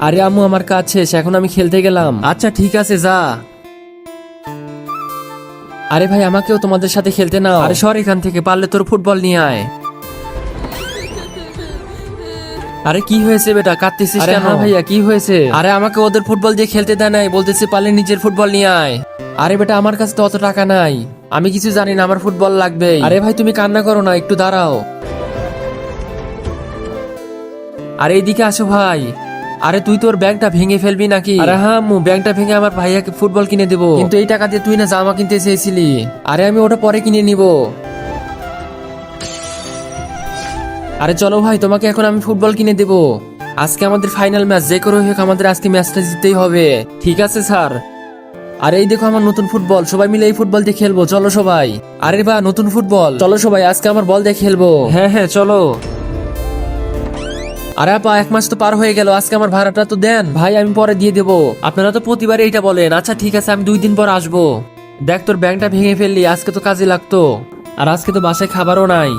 আরে আম্মু আমার কাজ শেষ, এখন আমি খেলতে গেলাম। আচ্ছা ঠিক আছে যা। আরে ভাই আমাকেও তোমাদের সাথে খেলতে নাও। আরে সর এখান থেকে, পারলে তোর ফুটবল নিয়ে আয়। আরে কি হয়েছে বেটা, কাঁদতেছিস কেন? হ্যাঁ ভাইয়া কি হয়েছে? আরে আমাকে ওদের ফুটবল দিয়ে খেলতে দেয় নাই, বলতেছে পারলে নিজের ফুটবল নিয়ে আয়। আরে বেটা আমার কাছে তো অত টাকা নাই, আমি কিছু জানি না, আমার ফুটবল লাগবে। আরে ভাই তুমি কান্না করো না, একটু দাঁড়াও। আরে এইদিকে আসো ভাই। আরে তুই তোর ব্যাগটা ভেঙে ফেলবি নাকি? আরে হ্যাঁ আম্মু, ব্যাগটা ভেঙে আমার ভাইয়াকে ফুটবল কিনে দেবো, কিন্তু এই টাকা দিয়ে তুই না জামা কিনতে চেয়েছিলি। আরে আমি ওটা পরে কিনে নিব। আরে চলো ভাই, তোমাকে এখন আমি ফুটবল কিনে দেব। আজকে আমাদের ফাইনাল ম্যাচ, যে করে হোক আমাদের আজকে ম্যাচটা জিততেই হবে। ঠিক আছে স্যার। আরে এই দেখো আমার নতুন ফুটবল, সবাই মিলে এই ফুটবল দিয়ে খেলবো, চলো সবাই। আরে বা নতুন ফুটবল, চলো সবাই আজকে আমার বল দিয়ে খেলবো। হ্যাঁ হ্যাঁ চলো। আরে আপা 1 মাস তো পার হয়ে গেল, আজকে আমার ভাড়াটা তো দেন। ভাই আমি পরে দিয়ে দেবো, আপনারা তো প্রতিবার এইটা বলেন। আচ্ছা ঠিক আছে, আমি 2 দিন পর আসবো। দেখ তোর ব্যাংকটা ভেঙে ফেললি, আজকে তো কাজে লাগতো, আর আজকে তো বাসায় খাবারও নাই।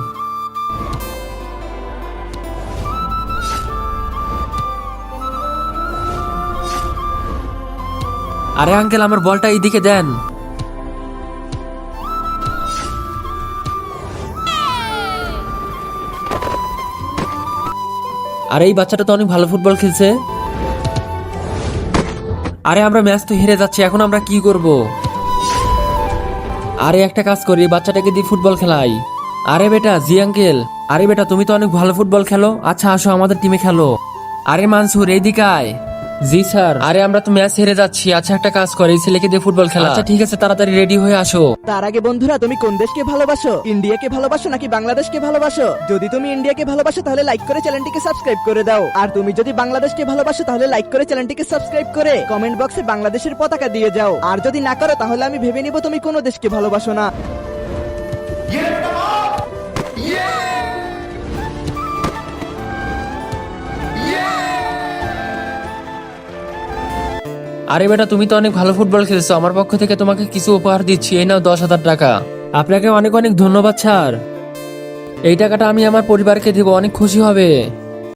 আরে আঙ্কেল আমার বলটা এইদিকে দেন। আরে এই বাচ্চাটা তো অনেক ভালো ফুটবল খেলছে। আরে আমরা ম্যাচ তো হেরে যাচ্ছি, এখন আমরা কি করব? আরে একটা কাজ করি, এই বাচ্চাটাকে দিয়ে ফুটবল খেলাই। আরে বেটা জি আঙ্কেল। আরে বেটা তুমি তো অনেক ভালো ফুটবল খেলো, আচ্ছা আসো আমাদের টিমে খেলো। আরে মানসুর এইদিকে আয়। জি স্যার। আরে আমরা তো ম্যাচ হেরে যাচ্ছি, আচ্ছা একটা কাজ করে এই ছেলেকে দিয়ে ফুটবল খেলা। আচ্ছা ঠিক আছে, তাড়াতাড়ি রেডি হয়ে আসো। তার আগে বন্ধুরা, তুমি কোন দেশকে ভালোবাসো? ইন্ডিয়াকে ভালোবাসো নাকি বাংলাদেশকে ভালোবাসো? যদি তুমি ইন্ডিয়াকে ভালোবাসো তাহলে লাইক করে চ্যানেলটিকে সাবস্ক্রাইব করে দাও, আর তুমি যদি বাংলাদেশকে ভালোবাসো তাহলে লাইক করে চ্যানেলটিকে সাবস্ক্রাইব করে কমেন্ট বক্সে বাংলাদেশের পতাকা দিয়ে যাও। আর যদি না করো তাহলে আমি ভেবে নিব তুমি কোনো দেশকে ভালোবাসো না। আরে বেটা তুমি তো অনেক ভালো ফুটবল খেলছো, আমার পক্ষ থেকে তোমাকে কিছু উপহার দিচ্ছি, এই নাও 10,000 টাকা। আপনাকে অনেক অনেক ধন্যবাদ স্যার, এই টাকাটা আমি আমার পরিবারকে দিব, অনেক খুশি হবে।